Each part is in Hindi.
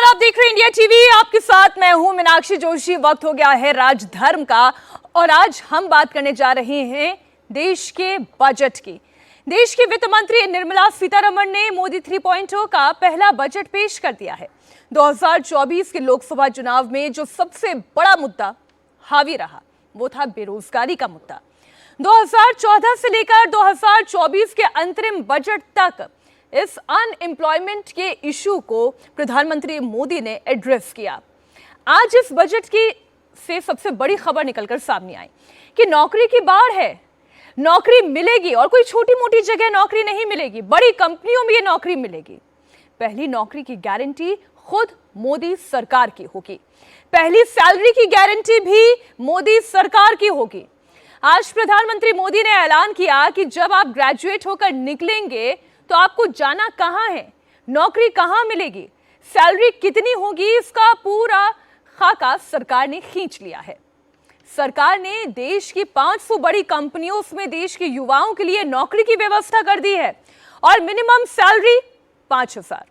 आप देख रहे हैं इंडिया टीवी। आपके साथ मैं हूं मीनाक्षी जोशी। वक्त हो गया है राजधर्म का और आज हम बात करने जा रहे हैं देश के बजट की। देश की वित्त मंत्री निर्मला सीतारमण ने मोदी 3.0 का पहला बजट पेश कर दिया है। 2024 के लोकसभा चुनाव में जो सबसे बड़ा मुद्दा हावी रहा वो था बेरोजगारी का मुद्दा। 2014 से लेकर 2024 के अंतरिम बजट तक इस अनएम्प्लॉयमेंट के इशू को प्रधानमंत्री मोदी ने एड्रेस किया। आज इस बजट की से सबसे बड़ी खबर निकलकर सामने आई कि नौकरी की बाढ़ है। नौकरी मिलेगी और कोई छोटी मोटी जगह नौकरी नहीं मिलेगी, बड़ी कंपनियों में ये नौकरी मिलेगी। पहली नौकरी की गारंटी खुद मोदी सरकार की होगी। पहली सैलरी की गारंटी भी मोदी सरकार की होगी। आज प्रधानमंत्री मोदी ने ऐलान किया कि जब आप ग्रेजुएट होकर निकलेंगे तो आपको जाना कहां है, नौकरी कहां मिलेगी, सैलरी कितनी होगी, इसका पूरा खाका सरकार ने खींच लिया है। सरकार ने देश की 500 बड़ी कंपनियों उसमें देश के युवाओं के लिए नौकरी की व्यवस्था कर दी है और मिनिमम सैलरी 5,000।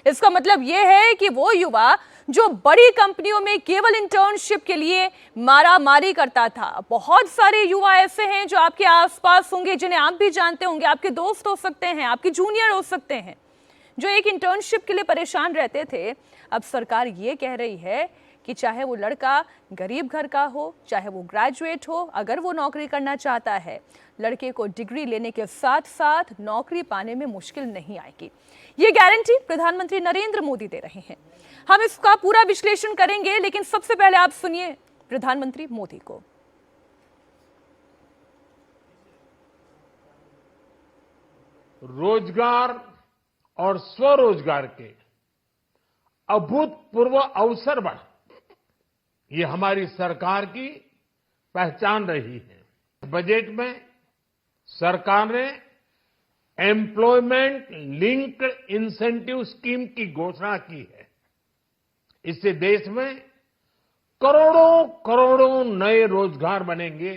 इसका मतलब यह है कि वो युवा जो बड़ी कंपनियों में केवल इंटर्नशिप के लिए मारामारी करता था, बहुत सारे युवा ऐसे हैं जो आपके आसपास होंगे, जिन्हें आप भी जानते होंगे, आपके दोस्त हो सकते हैं, आपके जूनियर हो सकते हैं, जो एक इंटर्नशिप के लिए परेशान रहते थे। अब सरकार ये कह रही है कि चाहे वो लड़का गरीब घर का हो, चाहे वो ग्रेजुएट हो, अगर वो नौकरी करना चाहता है, लड़के को डिग्री लेने के साथ साथ नौकरी पाने में मुश्किल नहीं आएगी। ये गारंटी प्रधानमंत्री नरेंद्र मोदी दे रहे हैं। हम इसका पूरा विश्लेषण करेंगे, लेकिन सबसे पहले आप सुनिए प्रधानमंत्री मोदी को। रोजगार और स्वरोजगार के अभूतपूर्व अवसर बढ़, ये हमारी सरकार की पहचान रही है। बजट में सरकार ने एम्प्लॉयमेंट लिंक्ड इंसेंटिव स्कीम की घोषणा की है। इससे देश में करोड़ों करोड़ों नए रोजगार बनेंगे।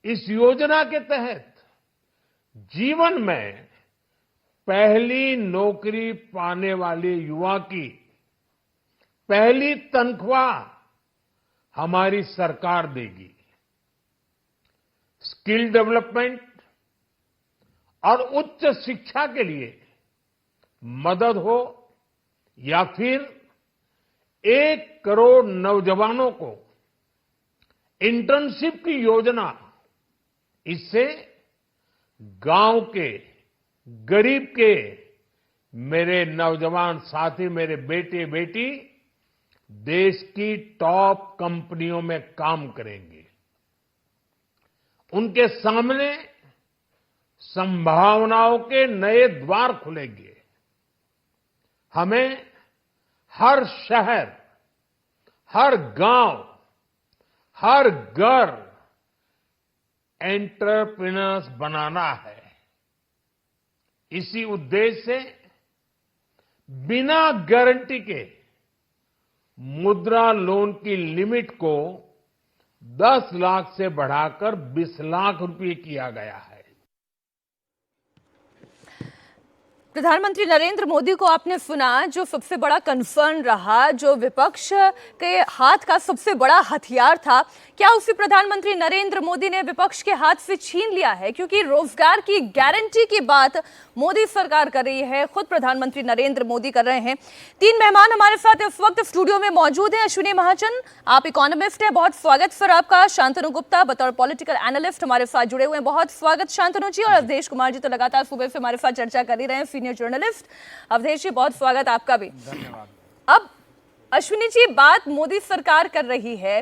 इस योजना के तहत जीवन में पहली नौकरी पाने वाले युवा की पहली तनख्वाह हमारी सरकार देगी। स्किल डेवलपमेंट और उच्च शिक्षा के लिए मदद हो या फिर 1 करोड़ नौजवानों को इंटर्नशिप की योजना, इससे गांव के गरीब के मेरे नौजवान साथी, मेरे बेटे बेटी देश की टॉप कंपनियों में काम करेंगे। उनके सामने संभावनाओं के नए द्वार खुलेंगे। हमें हर शहर, हर गांव, हर घर एंटरप्रेन्योर्स बनाना है। इसी उद्देश्य से बिना गारंटी के मुद्रा लोन की लिमिट को 10 लाख से बढ़ाकर 20 लाख रुपए किया गया है। प्रधानमंत्री नरेंद्र मोदी को आपने सुना। जो सबसे बड़ा कंसर्न रहा, जो विपक्ष के हाथ का सबसे बड़ा हथियार था, क्या उसे प्रधानमंत्री नरेंद्र मोदी ने विपक्ष के हाथ से छीन लिया है? क्योंकि रोजगार की गारंटी की बात मोदी सरकार कर रही है, खुद प्रधानमंत्री नरेंद्र मोदी कर रहे हैं। 3 मेहमान हमारे साथ इस वक्त स्टूडियो में मौजूद हैं। अश्विनी महाजन, आप इकोनॉमिस्ट हैं, बहुत स्वागत सर आपका। शांतनु गुप्ता बतौर पॉलिटिकल एनालिस्ट हमारे साथ जुड़े हुए हैं, बहुत स्वागत शांतनु जी। और अवधेश कुमार जी तो लगातार सुबह से हमारे साथ चर्चा कर ही रहे हैं, सीनियर जर्नलिस्ट। अवधेश जी, बहुत स्वागत आपका भी। धन्यवाद। अब अश्विनी जी, बात मोदी सरकार कर रही है।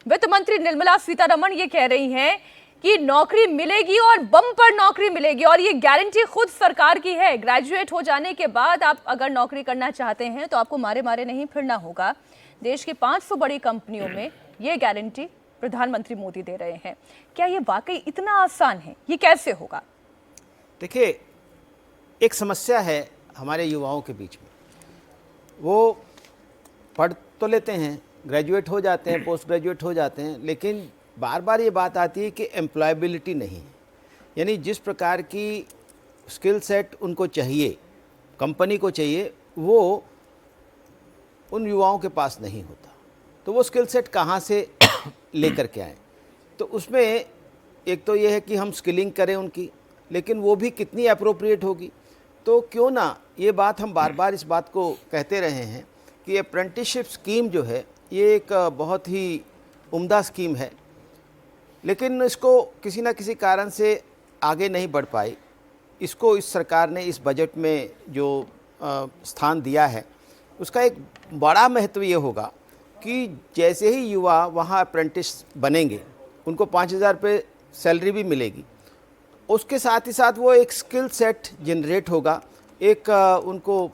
वित्त मंत्री निर्मला सीतारमण ये कह रही हैं कि नौकरी मिलेगी और बम्पर नौकरी मिलेगी और ये गारंटी खुद सरकार की है। ग्रेजुएट हो जाने के बाद आप अगर नौकरी करना चाहते हैं तो आपको मारे मारे नहीं फिरना होगा। देश की 500 बड़ी कंपनियों में ये गारंटी प्रधानमंत्री मोदी दे रहे हैं। क्या ये वाकई इतना आसान है? ये कैसे होगा? देखिए, एक समस्या है हमारे युवाओं के बीच में। वो पढ़ तो लेते हैं, ग्रेजुएट हो जाते हैं, पोस्ट ग्रेजुएट हो जाते हैं, लेकिन बार बार ये बात आती है कि एम्प्लॉयबिलिटी नहीं है। यानी जिस प्रकार की स्किल सेट उनको चाहिए, कंपनी को चाहिए, वो उन युवाओं के पास नहीं होता, तो वो स्किल सेट कहाँ से लेकर के आएँ। तो उसमें एक तो ये है कि हम स्किलिंग करें उनकी, लेकिन वो भी कितनी अप्रोप्रिएट होगी। तो क्यों ना ये बात हम बार बार इस बात को कहते रहे हैं कि अप्रेंटिसशिप स्कीम जो है ये एक बहुत ही उम्दा स्कीम है, लेकिन इसको किसी न किसी कारण से आगे नहीं बढ़ पाई। इसको इस सरकार ने इस बजट में जो स्थान दिया है उसका एक बड़ा महत्व ये होगा कि जैसे ही युवा वहाँ अप्रेंटिस बनेंगे उनको 5,000 रुपये सैलरी भी मिलेगी, उसके साथ ही साथ वो एक स्किल सेट जनरेट होगा, एक उनको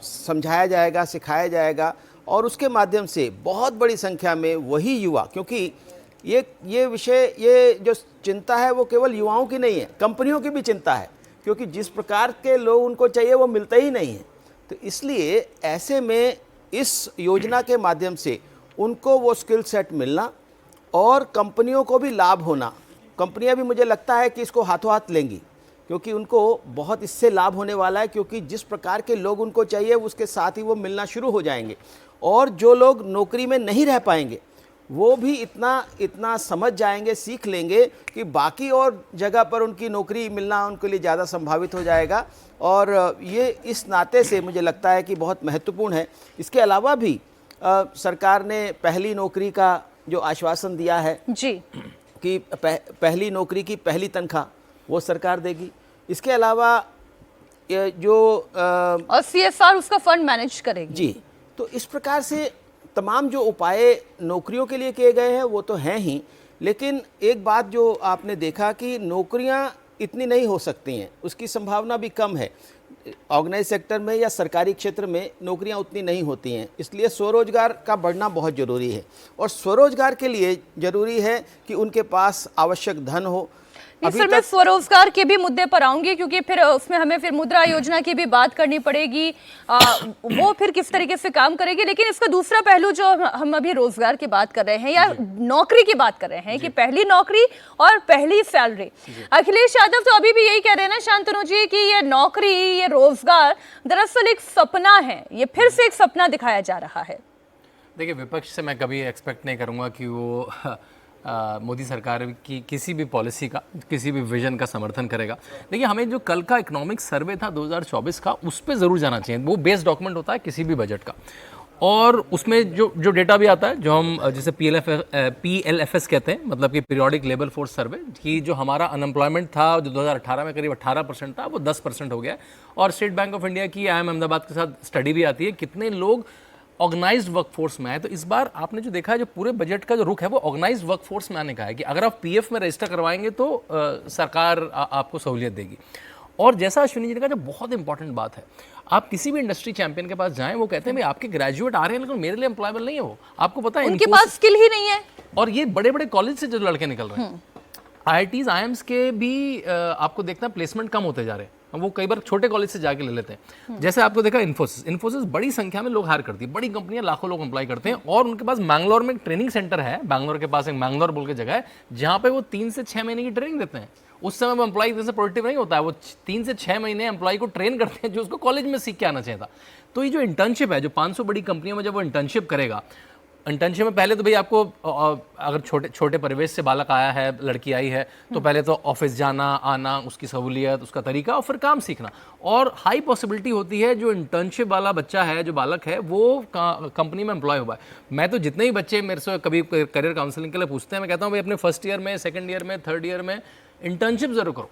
समझाया जाएगा, सिखाया जाएगा, और उसके माध्यम से बहुत बड़ी संख्या में वही युवा, क्योंकि ये विषय, ये जो चिंता है वो केवल युवाओं की नहीं है, कंपनियों की भी चिंता है, क्योंकि जिस प्रकार के लोग उनको चाहिए वो मिलते ही नहीं है। तो इसलिए ऐसे में इस योजना के माध्यम से उनको वो स्किल सेट मिलना और कंपनियों को भी लाभ होना, कंपनियां भी मुझे लगता है कि इसको हाथों हाथ लेंगी, क्योंकि उनको बहुत इससे लाभ होने वाला है, क्योंकि जिस प्रकार के लोग उनको चाहिए उसके साथ ही वो मिलना शुरू हो जाएंगे, और जो लोग नौकरी में नहीं रह पाएंगे वो भी इतना समझ जाएंगे, सीख लेंगे कि बाकी और जगह पर उनकी नौकरी मिलना उनके लिए ज़्यादा संभावित हो जाएगा। और ये इस नाते से मुझे लगता है कि बहुत महत्वपूर्ण है। इसके अलावा भी सरकार ने पहली नौकरी का जो आश्वासन दिया है जी कि पहली नौकरी की पहली तनख्वाह वो सरकार देगी। इसके अलावा जो और CSR उसका फंड मैनेज करेगी। जी, तो इस प्रकार से तमाम जो उपाय नौकरियों के लिए किए गए हैं वो तो हैं ही, लेकिन एक बात जो आपने देखा कि नौकरियां इतनी नहीं हो सकती हैं, उसकी संभावना भी कम है। ऑर्गेनाइज सेक्टर में या सरकारी क्षेत्र में नौकरियां उतनी नहीं होती हैं, इसलिए स्वरोजगार का बढ़ना बहुत ज़रूरी है, और स्वरोजगार के लिए ज़रूरी है कि उनके पास आवश्यक धन हो। सर, मैं स्वरोजगार के भी मुद्दे पर आऊंगी, क्योंकि फिर उसमें हमें फिर मुद्रा योजना की भी बात करनी पड़ेगी, वो फिर किस तरीके से काम करेगी। लेकिन इसका दूसरा पहलू जो हम अभी रोजगार की बात कर रहे हैं या नौकरी की बात कर रहे हैं कि पहली नौकरी और पहली सैलरी, अखिलेश यादव तो अभी भी यही कह रहे हैं ना शांतनु जी कि ये नौकरी, ये रोजगार दरअसल एक सपना है, ये फिर से एक सपना दिखाया जा रहा है। देखिए, विपक्ष से मैं कभी एक्सपेक्ट नहीं करूंगा कि वो मोदी सरकार की किसी भी पॉलिसी का, किसी भी विजन का समर्थन करेगा। देखिए, हमें जो कल का इकोनॉमिक सर्वे था 2024 का, उस पर ज़रूर जाना चाहिए। वो बेस डॉक्यूमेंट होता है किसी भी बजट का, और उसमें जो डेटा भी आता है, जो हम जैसे PLFS कहते हैं, मतलब कि पीरियोडिक लेबर फोर्स सर्वे, कि जो हमारा अनएम्प्लॉयमेंट था जो 2018 में करीब 18% था, वो 10% हो गया। और स्टेट बैंक ऑफ इंडिया की IIM अहमदाबाद के साथ स्टडी भी आती है कितने लोग ऑर्गेनाइज्ड वर्कफोर्स में है। तो इस बार आपने जो देखा है, जो पूरे बजट का जो रुख है वो ऑर्गेनाइज्ड वर्कफोर्स में आने का है कि अगर आप PF में रजिस्टर करवाएंगे तो सरकार आपको सहूलियत देगी। और जैसा अश्विनी जी ने कहा, जो बहुत इंपॉर्टेंट बात है, आप किसी भी इंडस्ट्री चैंपियन के पास जाएं, वो कहते हैं भाई आपके ग्रेजुएट आ रहे हैं लेकिन मेरे लिए एम्प्लॉयबल नहीं है। वो आपको पता है उनके पास स्किल ही नहीं है। और ये बड़े बड़े कॉलेज से जो लड़के निकल रहे हैं, IITs IIMs के भी आपको देखना प्लेसमेंट कम होते जा रहे हैं। वो कई बार छोटे कॉलेज से जाके ले लेते हैं। जैसे आपको देखा इन्फोसिस बड़ी संख्या में लोग हायर करती है, बड़ी कंपनियां लाखों लोग अप्लाई करते हैं, और उनके पास मैंगलोर में एक ट्रेनिंग सेंटर है। बैंगलोर के पास एक मैंगलोर बोल के जगह है जहां पे वो 3 से 6 महीने की ट्रेनिंग देते हैं। उस समय वो एम्प्लॉय इतने से प्रोडक्टिव नहीं होता है, वो 3 से 6 महीने एम्प्लॉय को ट्रेन करते हैं जो उसको कॉलेज में सीख के आना चाहिए था। तो ये जो इंटर्नशिप है, जो 500 बड़ी कंपनियों में जब वो इंटर्नशिप करेगा, इंटर्नशिप में पहले तो भाई आपको, अगर छोटे परिवेश से बालक आया है, लड़की आई है, तो पहले तो ऑफिस जाना आना, उसकी सहूलियत, उसका तरीका, और फिर काम सीखना। और हाई पॉसिबिलिटी होती है जो इंटर्नशिप वाला बच्चा है, जो बालक है, वो कंपनी में एम्प्लॉय हुआ है। मैं तो जितने ही बच्चे मेरे से कभी करियर काउंसलिंग के लिए पूछते हैं, मैं कहता हूँ भाई अपने फर्स्ट ईयर में, सेकेंड ईयर में, थर्ड ईयर में इंटर्नशिप जरूर करो।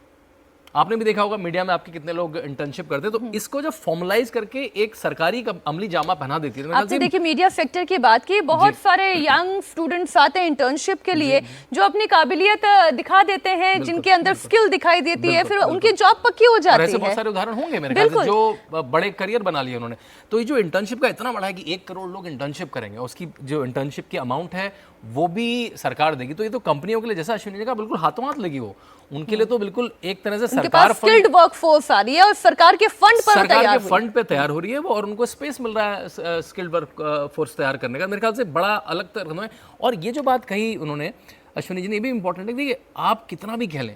आपने भी देखा होगा मीडिया में आपके कितने लोग इंटर्नशिप करते हैं। तो इसको जब फॉर्मलाइज करके एक सरकारी अमली जामा पहना देती है। आपने देखिए मीडिया सेक्टर की बात की, बहुत सारे यंग स्टूडेंट्स आते हैं इंटर्नशिप के लिए, जो अपनी काबिलियत दिखा देते हैं, जिनके अंदर स्किल दिखाई देती है, फिर उनकी जॉब पक्की हो जाती है। ऐसे बहुत सारे उदाहरण होंगे मेरे ख्याल से जो बड़े करियर बना लिए उन्होंने। तो ये जो इंटर्नशिप का इतना बड़ा है कि 1 करोड़ लोग इंटर्नशिप करेंगे, उसकी जो इंटर्नशिप की अमाउंट है वो भी सरकार देगी। तो ये तो कंपनियों के लिए, जैसा अश्विनी ने कहा, बिल्कुल हाथों हाथ लगी। वो उनके लिए तो बिल्कुल एक तरह से सरकार स्किल्ड वर्कफोर्स आ रही है और सरकार के फंड पे तैयार हो रही है वो, और उनको स्पेस मिल रहा है स्किल्ड वर्कफोर्स तैयार करने का। मेरे ख्याल से बड़ा अलग तरह है। और ये जो बात कही उन्होंने, अश्विनी जी ने, ये भी इंपॉर्टेंट है। देखिए, आप कितना भी कह लें,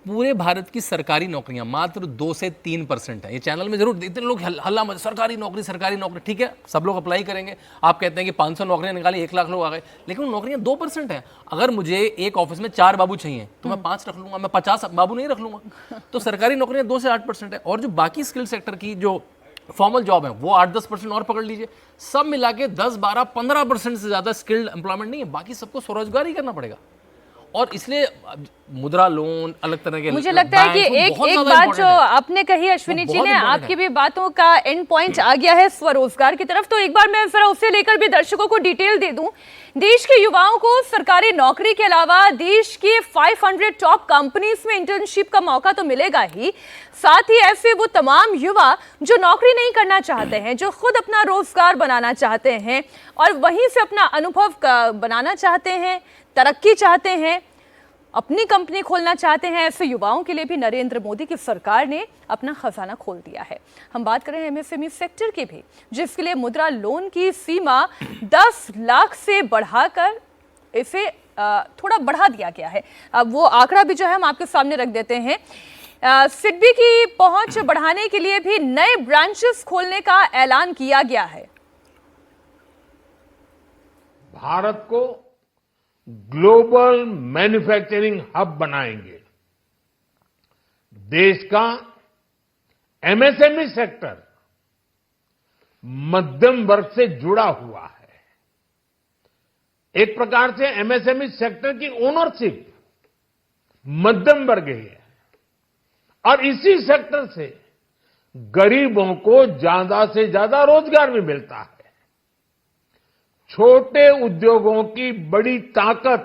पूरे भारत की सरकारी नौकरियां मात्र 2 से 3% है। ये चैनल में जरूर इतने लोग हल्ला मच, सरकारी नौकरी, ठीक है, सब लोग अप्लाई करेंगे। आप कहते हैं कि 500 नौकरियां निकाली, 1 लाख लोग आ गए, लेकिन वो नौकरियां 2% है। अगर मुझे एक ऑफिस में 4 बाबू चाहिए तो मैं 5 रख लूंगा, मैं 50 बाबू नहीं रख लूंगा। तो सरकारी नौकरियां 2 से 8% है, और जो बाकी स्किल सेक्टर की जो फॉर्मल जॉब है वो 8-10% और पकड़ लीजिए। सब मिला के 10-12-15% से ज्यादा स्किल्ड एम्प्लॉयमेंट नहीं है। बाकी सबको स्वरोजगार ही करना पड़ेगा, और इसलिए मुद्रा लोन, अलग तरह के मुझे लगता है कि एक बात जो आपने कही अश्विनी जी ने, आपकी भी बातों का एंड पॉइंट आ गया है स्वरोजगार की तरफ। तो एक बार मैं जरा उसे लेकर भी दर्शकों को डिटेल दे दूं। देश के युवाओं को सरकारी नौकरी के अलावा देश की 500 टॉप कंपनीज में इंटर्नशिप का मौका तो मिलेगा ही, साथ ही ऐसे वो तमाम युवा जो नौकरी नहीं करना चाहते हैं, जो खुद अपना रोजगार बनाना चाहते हैं और वहीं से अपना अनुभव बनाना चाहते हैं, तरक्की चाहते हैं, अपनी कंपनी खोलना चाहते हैं, ऐसे युवाओं के लिए भी नरेंद्र मोदी की सरकार ने अपना खजाना खोल दिया है। हम बात करें एमएसएमई सेक्टर की भी, जिसके लिए मुद्रा लोन की सीमा 10 लाख से बढ़ाकर इसे थोड़ा बढ़ा दिया गया है। अब वो आंकड़ा भी जो है हम आपके सामने रख देते हैं। सिडबी की पहुंच बढ़ाने के लिए भी नए ब्रांचेस खोलने का ऐलान किया गया है। भारत को ग्लोबल मैन्युफैक्चरिंग हब बनाएंगे। देश का एमएसएमई सेक्टर मध्यम वर्ग से जुड़ा हुआ है। एक प्रकार से एमएसएमई सेक्टर की ओनरशिप मध्यम वर्ग ही है, और इसी सेक्टर से गरीबों को ज्यादा से ज्यादा रोजगार भी मिलता है। छोटे उद्योगों की बड़ी ताकत,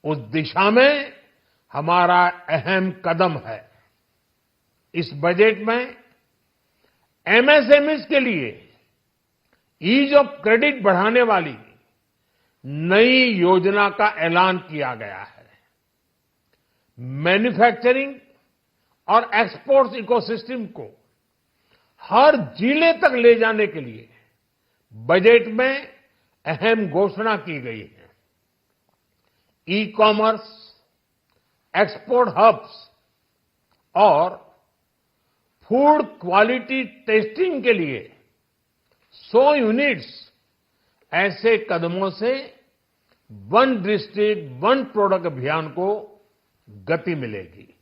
उस दिशा में हमारा अहम कदम है। इस बजट में एमएसएमईज के लिए ईज ऑफ क्रेडिट बढ़ाने वाली नई योजना का ऐलान किया गया है। मैन्युफैक्चरिंग और एक्सपोर्ट्स इकोसिस्टम को हर जिले तक ले जाने के लिए बजट में अहम घोषणा की गई है। ई कॉमर्स, एक्सपोर्ट हब्स और फूड क्वालिटी टेस्टिंग के लिए 100 यूनिट्स, ऐसे कदमों से वन डिस्ट्रिक्ट वन प्रोडक्ट अभियान को गति मिलेगी।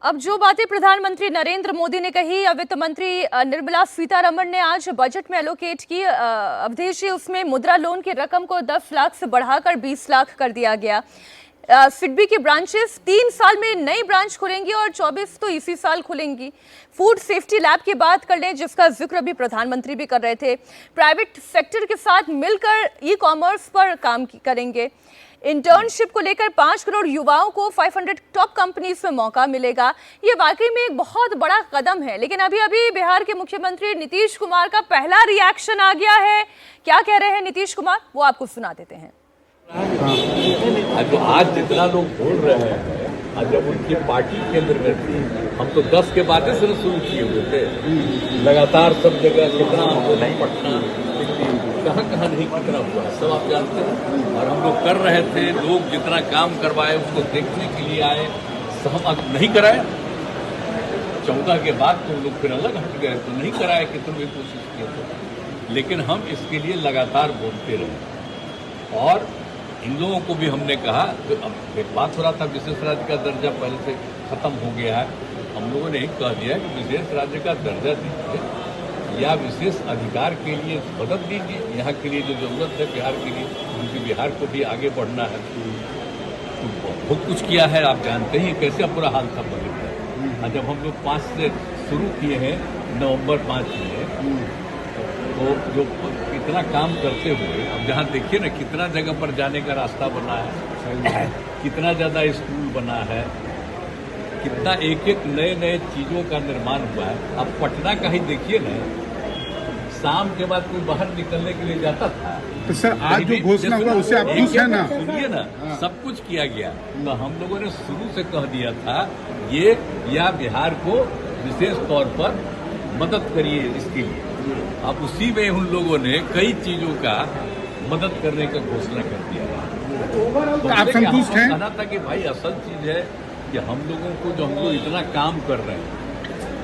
अब जो बातें प्रधानमंत्री नरेंद्र मोदी ने कही, वित्त मंत्री निर्मला सीतारमण ने आज बजट में एलोकेट की अवधेश, उसमें मुद्रा लोन की रकम को 10 लाख से बढ़ाकर 20 लाख कर दिया गया। सिडबी की ब्रांचेस 3 साल में नई ब्रांच खुलेंगी और 24 तो इसी साल खुलेंगी। फूड सेफ्टी लैब की बात कर लें, जिसका जिक्र भी प्रधानमंत्री भी कर रहे थे। प्राइवेट सेक्टर के साथ मिलकर ई कॉमर्स पर काम करेंगे। इंटर्नशिप को लेकर 5 करोड़ युवाओं को 500 टॉप कंपनीज में मौका मिलेगा। ये वाकई में एक बहुत बड़ा कदम है। लेकिन अभी अभी बिहार के मुख्यमंत्री नीतीश कुमार का पहला रिएक्शन आ गया है। क्या कह रहे हैं नीतीश कुमार, वो आपको सुना देते हैं। आज जितना लोग बोल रहे हैं, आज जब उनकी पार्टी केंद्र में थी, हम तो 10 के बाद से शुरू किए हुए थे। लगातार सब जगह कितना आंदोलन, पटना कहाँ नहीं कितना हुआ सब आप जानते हैं। और हम लोग कर रहे थे, लोग जितना काम करवाए उसको देखने के लिए आए, हम नहीं कराए। 14 के बाद तो लोग फिर अलग हट गए, तो नहीं कराए कि तुम भी कोशिश किए थे। लेकिन हम इसके लिए लगातार बोलते रहे, और इन लोगों को भी हमने कहा। तो अब एक बात हो रहा था, विशेष राज्य का दर्जा पहले से खत्म हो गया है। हम लोगों ने एक कह दिया कि विशेष राज्य का दर्जा दीजिए या विशेष अधिकार के लिए मदद दीजिए। यहाँ के लिए जो जरूरत है बिहार के लिए, क्योंकि बिहार को भी आगे बढ़ना है। तो बहुत कुछ किया है, आप जानते हैं कैसे बुरा हाल था बजट का। जब हम लोग 5 से शुरू किए हैं, नवंबर 5 में, तो जो इतना काम करते हुए अब जहाँ देखिए ना कितना जगह पर जाने का रास्ता बना है, कितना ज़्यादा स्कूल बना है, कितना एक एक नए चीज़ों का निर्माण हुआ है। अब पटना का ही देखिए ना, शाम के बाद कोई बाहर निकलने के लिए जाता था। तो सर आज जो घोषणा हुआ उससे आप खुश हैं ना? सुनिए ना, सब कुछ किया गया। तो हम लोगों ने शुरू से कह दिया था ये, या बिहार को विशेष तौर पर मदद करिए इसके लिए। अब उसी में उन लोगों ने कई चीजों का मदद करने का घोषणा कर दिया है। तो आप संतुष्ट हैं? कहना था कि भाई असल चीज है कि हम लोगों को जो हम लोग इतना काम कर रहे हैं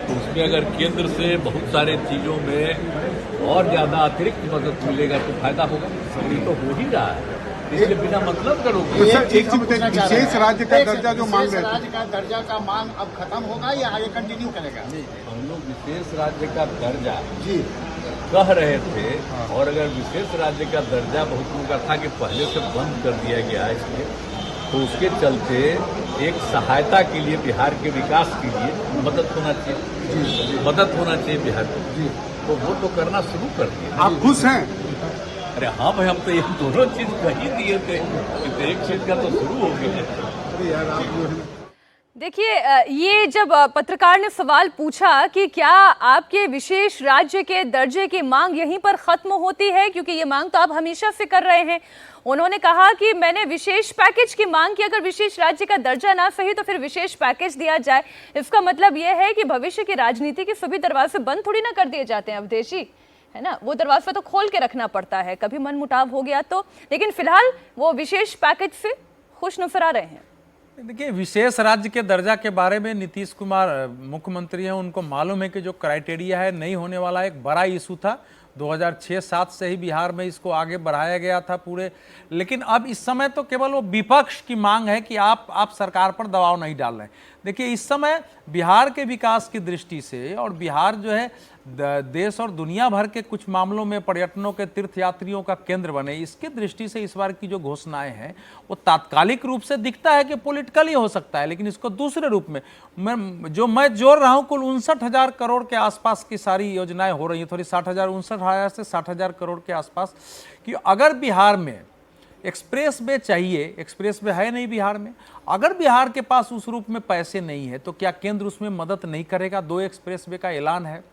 तो उसमें अगर केंद्र से बहुत सारे चीजों में और ज्यादा अतिरिक्त मदद मिलेगा तो फायदा होगा। ये तो हो ही रहा है, इसलिए बिना मतलब करोगे। एक चीज बताइए, विशेष राज्य का दर्जा जो मांग रहे थे, राज्य का दर्जा का मांग अब खत्म होगा या आगे कंटिन्यू करेगा? हम लोग विशेष राज्य का दर्जा जी कह रहे थे, और अगर विशेष राज्य का दर्जा बहुत लोगों का था कि पहले से बंद कर दिया गया है इसलिए, तो उसके चलते एक सहायता के लिए बिहार के विकास के लिए मदद होना चाहिए, मदद होना चाहिए बिहार को, तो वो तो करना शुरू कर दिया। आप खुश हैं? अरे हाँ भाई, हम तो ये दोनों चीज कह ही दिए थे, तो एक चीज का तो शुरू हो गया। देखिए, ये जब पत्रकार ने सवाल पूछा कि क्या आपके विशेष राज्य के दर्जे की मांग यहीं पर खत्म होती है, क्योंकि ये मांग तो आप हमेशा से कर रहे हैं, उन्होंने कहा कि मैंने विशेष पैकेज की मांग की, अगर विशेष राज्य का दर्जा ना सही तो फिर विशेष पैकेज दिया जाए। इसका मतलब यह है कि भविष्य की राजनीति के सभी दरवाजे बंद थोड़ी ना कर दिए जाते हैं अवधेश जी, है ना, वो दरवाजा तो खोल के रखना पड़ता है, कभी मनमुटाव हो गया तो। लेकिन फिलहाल वो विशेष पैकेज से खुश नजर आ रहे हैं। देखिए, विशेष राज्य के दर्जा के बारे में नीतीश कुमार मुख्यमंत्री हैं, उनको मालूम है कि जो क्राइटेरिया है नहीं होने वाला, एक बड़ा इशू था। 2006-07 से ही बिहार में इसको आगे बढ़ाया गया था पूरे, लेकिन अब इस समय तो केवल वो विपक्ष की मांग है कि आप सरकार पर दबाव नहीं डाल रहे हैं। देखिए, इस समय बिहार के विकास की दृष्टि से, और बिहार जो है देश और दुनिया भर के कुछ मामलों में पर्यटनों के तीर्थयात्रियों का केंद्र बने, इसकी दृष्टि से इस बार की जो घोषणाएं हैं वो तात्कालिक रूप से दिखता है कि पॉलिटिकली हो सकता है, लेकिन इसको दूसरे रूप में मैं जोड़ रहा हूं, कुल 59,000 करोड़ के आसपास की सारी योजनाएं हो रही हैं, थोड़ी 59,000 से 60,000 करोड़ के आसपास, कि अगर बिहार में एक्सप्रेस वे चाहिए, एक्सप्रेस वे है नहीं बिहार में, अगर बिहार के पास उस रूप में पैसे नहीं है तो क्या केंद्र उसमें मदद नहीं करेगा? 2 एक्सप्रेस वे का ऐलान है।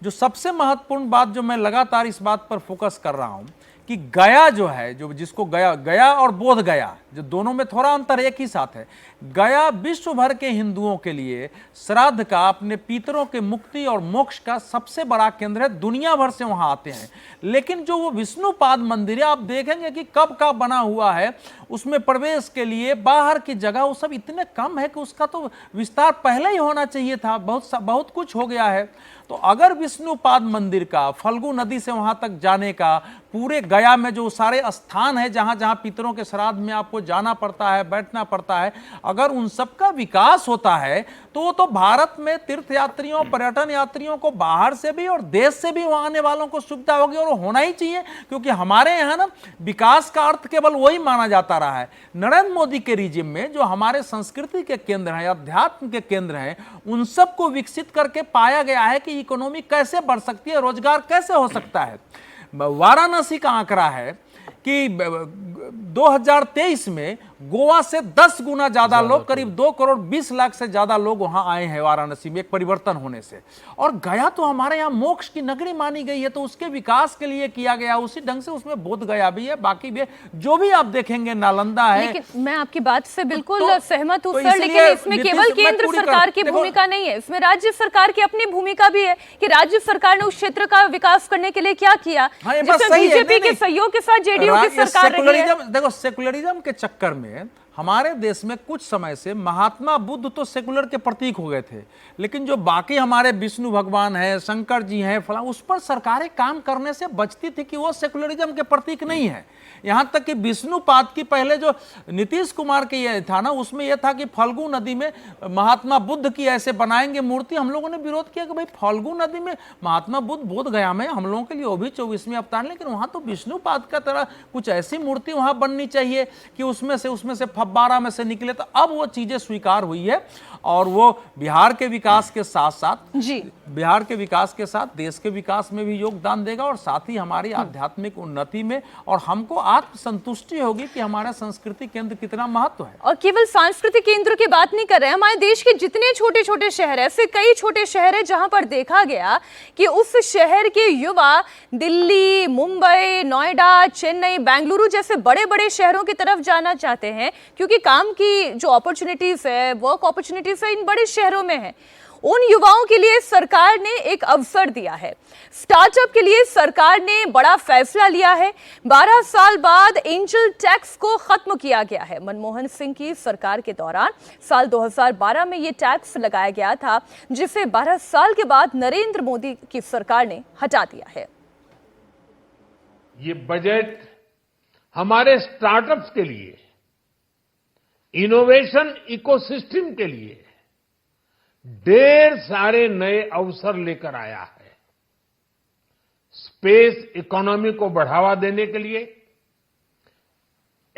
जो सबसे महत्वपूर्ण बात, जो मैं लगातार इस बात पर फोकस कर रहा हूं कि गया जो है, जो जिसको गया और बोध गया, जो दोनों में थोड़ा अंतर एक ही साथ है। गया विश्व भर के हिंदुओं के लिए श्राद्ध का, अपने पितरों के मुक्ति और मोक्ष का सबसे बड़ा केंद्र है, दुनिया भर से वहां आते हैं। लेकिन जो वो विष्णुपाद मंदिर है, आप देखेंगे कि कब का बना हुआ है, उसमें प्रवेश के लिए बाहर की जगह वो सब इतने कम है कि उसका तो विस्तार पहले ही होना चाहिए था, बहुत कुछ हो गया है। तो अगर विष्णुपाद मंदिर का, फल्गु नदी से वहां तक जाने का, पूरे गया में जो सारे स्थान है जहां जहां पितरों के श्राद्ध में आपको जाना पड़ता है, बैठना पड़ता है, अगर उन सब का विकास होता है तो वो तो भारत में तीर्थयात्रियों, पर्यटन यात्रियों को बाहर से भी और देश से भी वहां आने वालों को सुविधा होगी, और होना ही चाहिए, क्योंकि हमारे यहाँ ना विकास का अर्थ केवल वही माना जाता रहा है। नरेंद्र मोदी के रिजिम में जो हमारे संस्कृति के केंद्र हैं, अध्यात्म के केंद्र हैं, उन सबको विकसित करके पाया गया है कि इकोनॉमी कैसे बढ़ सकती है, रोजगार कैसे हो सकता है। वाराणसी का आंकड़ा है कि 2023 में गोवा से 10 गुना ज्यादा लोग, करीब 2 करोड़ 20 लाख से ज्यादा लोग वहां आए हैं वाराणसी में, एक परिवर्तन होने से। और गया तो हमारे यहाँ मोक्ष की नगरी मानी गई है, तो उसके विकास के लिए किया गया, उसी ढंग से उसमें बोध गया भी है, बाकी भी है, जो भी आप देखेंगे, नालंदा है। लेकिन मैं आपकी बात से बिल्कुल सहमत हूं सर, लेकिन इसमें केवल केंद्र सरकार की भूमिका नहीं है, इसमें राज्य सरकार की अपनी भूमिका भी है कि राज्य सरकार ने उस क्षेत्र का विकास करने के लिए क्या किया, जिसमें बीजेपी के सहयोग के साथ जेडीयू की सरकार रही है। देखो, सेकुलरिज्म के चक्कर में हमारे देश में कुछ समय से महात्मा बुद्ध तो सेकुलर के प्रतीक हो गए थे, लेकिन जो बाकी हमारे विष्णु भगवान है, शंकर जी हैं, फला, उस पर सरकारें काम करने से बचती थी कि वो सेकुलरिज्म के प्रतीक नहीं है। यहाँ तक कि विष्णुपाद की पहले जो नीतीश कुमार के ये था ना, उसमें यह था कि फल्गु नदी में महात्मा बुद्ध की ऐसे बनाएंगे मूर्ति। हम लोगों ने विरोध किया कि भाई फल्गु नदी में महात्मा बुद्ध बोध गया में हम लोगों के लिए वो भी 24वें अवतार, लेकिन वहाँ तो विष्णुपाद का तरह कुछ ऐसी मूर्ति वहाँ बननी चाहिए कि उसमें से फब्बारा में से निकले। तो अब वो चीजें स्वीकार हुई है, और वो बिहार के विकास के साथ साथ बिहार के विकास के साथ देश के विकास में भी योगदान देगा, और साथ ही हमारी आध्यात्मिक उन्नति में, और हमको आत्म संतुष्टि होगी कि हमारा संस्कृति केंद्र कितना महत्व है। और केवल सांस्कृतिक केंद्र की बात नहीं कर रहे हैं, हमारे देश के जितने छोटे छोटे शहर है, ऐसे कई छोटे शहर है जहां पर देखा गया कि उस शहर के युवा दिल्ली, मुंबई, नोएडा, चेन्नई, बेंगलुरु जैसे बड़े बड़े शहरों की तरफ जाना चाहते हैं, क्योंकि काम की जो अपॉर्चुनिटीज है, वर्क अपॉर्चुनिटीज है, इन बड़े शहरों में है। उन युवाओं के लिए सरकार ने एक अवसर दिया है। स्टार्टअप के लिए सरकार ने बड़ा फैसला लिया है। 12 साल बाद एंजल टैक्स को खत्म किया गया है। मनमोहन सिंह की सरकार के दौरान साल 2012 में यह टैक्स लगाया गया था, जिसे 12 साल के बाद नरेंद्र मोदी की सरकार ने हटा दिया है। ये बजट हमारे स्टार्टअप्स के लिए, इनोवेशन इकोसिस्टम के लिए ढेर सारे नए अवसर लेकर आया है। स्पेस इकोनॉमी को बढ़ावा देने के लिए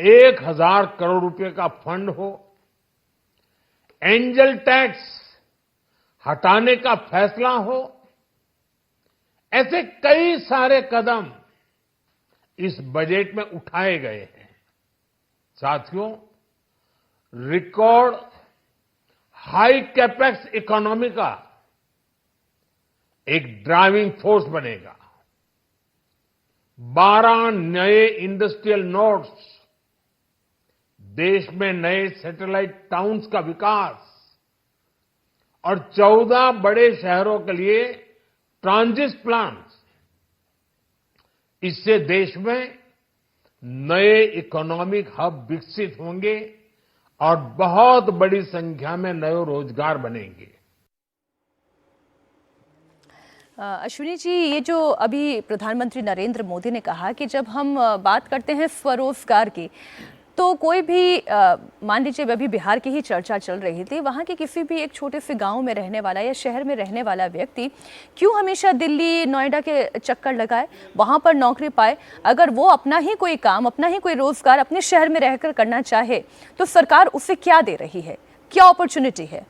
1000 करोड़ रुपए का फंड हो, एंजल टैक्स हटाने का फैसला हो, ऐसे कई सारे कदम इस बजट में उठाए गए हैं। साथियों, रिकॉर्ड हाई कैपेक्स इकोनॉमी का एक ड्राइविंग फोर्स बनेगा। 12 नए इंडस्ट्रियल नोड्स, देश में नए सैटेलाइट टाउन्स का विकास और 14 बड़े शहरों के लिए ट्रांजिट प्लान्स, इससे देश में नए इकोनॉमिक हब विकसित होंगे और बहुत बड़ी संख्या में नए रोजगार बनेंगे। अश्विनी जी, ये जो अभी प्रधानमंत्री नरेंद्र मोदी ने कहा कि जब हम बात करते हैं स्वरोजगार की, तो कोई भी मान लीजिए अभी बिहार की ही चर्चा चल रही थी, वहाँ के किसी भी एक छोटे से गांव में रहने वाला या शहर में रहने वाला व्यक्ति क्यों हमेशा दिल्ली नोएडा के चक्कर लगाए, वहाँ पर नौकरी पाए? अगर वो अपना ही कोई काम, अपना ही कोई रोजगार अपने शहर में रहकर करना चाहे तो सरकार उसे क्या दे रही है, क्या अपॉर्चुनिटी है?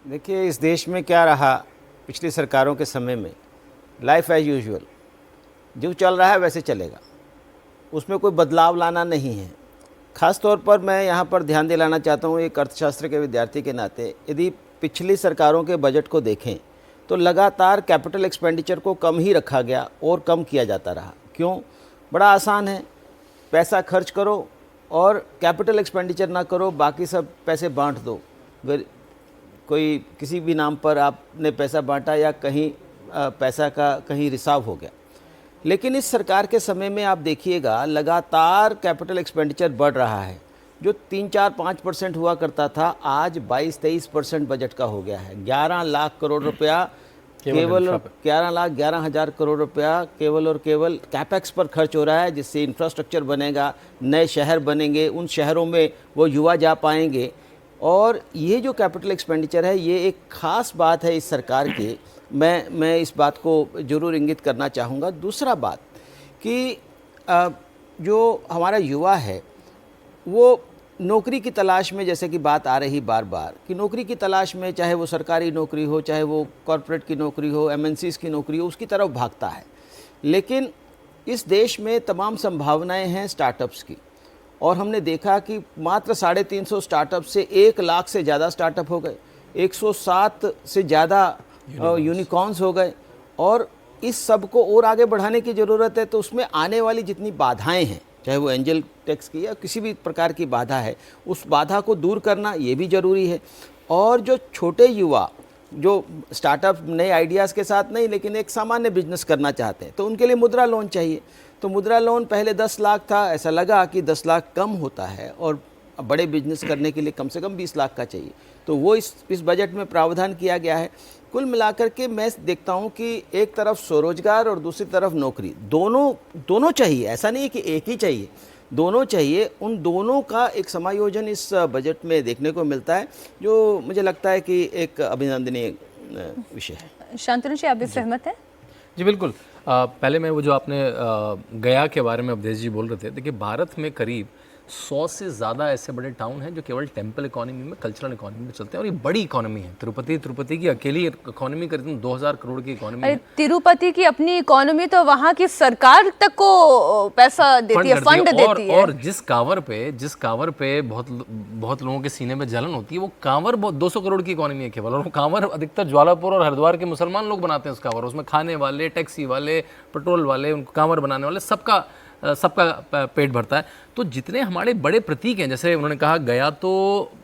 देखिए, इस देश में क्या रहा पिछली सरकारों के समय में, लाइफ एज यूजुअल, जो चल रहा है वैसे चलेगा, उसमें कोई बदलाव लाना नहीं है। खास तौर पर मैं यहाँ पर ध्यान दिलाना चाहता हूँ, एक अर्थशास्त्र के विद्यार्थी के नाते, यदि पिछली सरकारों के बजट को देखें तो लगातार कैपिटल एक्सपेंडिचर को कम ही रखा गया और कम किया जाता रहा। क्यों? बड़ा आसान है, पैसा खर्च करो और कैपिटल एक्सपेंडिचर ना करो, बाकी सब पैसे बांट दो। कोई किसी भी नाम पर आपने पैसा बांटा या कहीं पैसा का कहीं रिसाव हो गया। लेकिन इस सरकार के समय में आप देखिएगा लगातार कैपिटल एक्सपेंडिचर बढ़ रहा है। जो 3-4-5% हुआ करता था, आज 22-23% बजट का हो गया है। 11 लाख करोड़ रुपया केवल 11,11,000 करोड़ रुपया केवल और केवल कैपेक्स पर खर्च हो रहा है, जिससे इंफ्रास्ट्रक्चर बनेगा, नए शहर बनेंगे, उन शहरों में वो युवा जा पाएंगे। और ये जो कैपिटल एक्सपेंडिचर है, ये एक ख़ास बात है इस सरकार की। मैं इस बात को ज़रूर इंगित करना चाहूँगा। दूसरा बात कि जो हमारा युवा है वो नौकरी की तलाश में, जैसे कि बात आ रही बार बार कि नौकरी की तलाश में, चाहे वो सरकारी नौकरी हो, चाहे वो कॉरपोरेट की नौकरी हो, MNCs की नौकरी हो, उसकी तरफ भागता है। लेकिन इस देश में तमाम संभावनाएं हैं स्टार्टअप्स की, और हमने देखा कि मात्र 350 स्टार्टअप से 1 लाख से ज़्यादा स्टार्टअप हो गए, 107 से ज़्यादा यूनिकॉर्न्स हो गए। और इस सब को और आगे बढ़ाने की ज़रूरत है। तो उसमें आने वाली जितनी बाधाएं हैं, चाहे वो एंजल टैक्स की या किसी भी प्रकार की बाधा है, उस बाधा को दूर करना ये भी ज़रूरी है। और जो छोटे युवा जो स्टार्टअप नए आइडियाज़ के साथ नहीं, लेकिन एक सामान्य बिजनेस करना चाहते हैं, तो उनके लिए मुद्रा लोन चाहिए। तो मुद्रा लोन पहले 10 लाख था, ऐसा लगा कि 10 लाख कम होता है और बड़े बिजनेस करने के लिए कम से कम 20 लाख का चाहिए। तो वो इस बजट में प्रावधान किया गया है। कुल मिलाकर के मैं देखता हूं कि एक तरफ स्वरोजगार और दूसरी तरफ नौकरी, दोनों चाहिए। ऐसा नहीं है कि एक ही चाहिए, दोनों चाहिए। उन दोनों का एक समायोजन इस बजट में देखने को मिलता है, जो मुझे लगता है कि एक अभिनंदनीय विषय है। शांतनु जी, आप भी सहमत हैं? जी बिल्कुल। पहले मैं वो जो आपने गया के बारे में अवधेश जी बोल रहे थे, देखिए भारत में करीब 100 से ज़्यादा ऐसे बड़े टाउन हैं जो केवल टेम्पल इकोनॉमी में, कल्चरल इकोनॉमी में चलते हैं, और ये बड़ी इकोनॉमी है। तिरुपति की अकेली इकोनॉमी करीब 2000 करोड़ की इकोनॉमी है। तिरुपति की अपनी इकोनॉमी तो वहाँ की सरकार तक को पैसा देती है, फंड देती है। और जिस कांवर पे बहुत लोगों के सीने में जलन होती है, वो कांवर 200 करोड़ की इकोनॉमी है केवल। और वो कांवर अधिकतर ज्वालापुर और हरिद्वार के मुसलमान लोग बनाते हैं उस कांवर। उसमें खाने वाले, टैक्सी वाले, पेट्रोल वाले, उनको कांवर बनाने वाले, सबका पेट भरता है। तो जितने हमारे बड़े प्रतीक हैं, जैसे उन्होंने कहा गया तो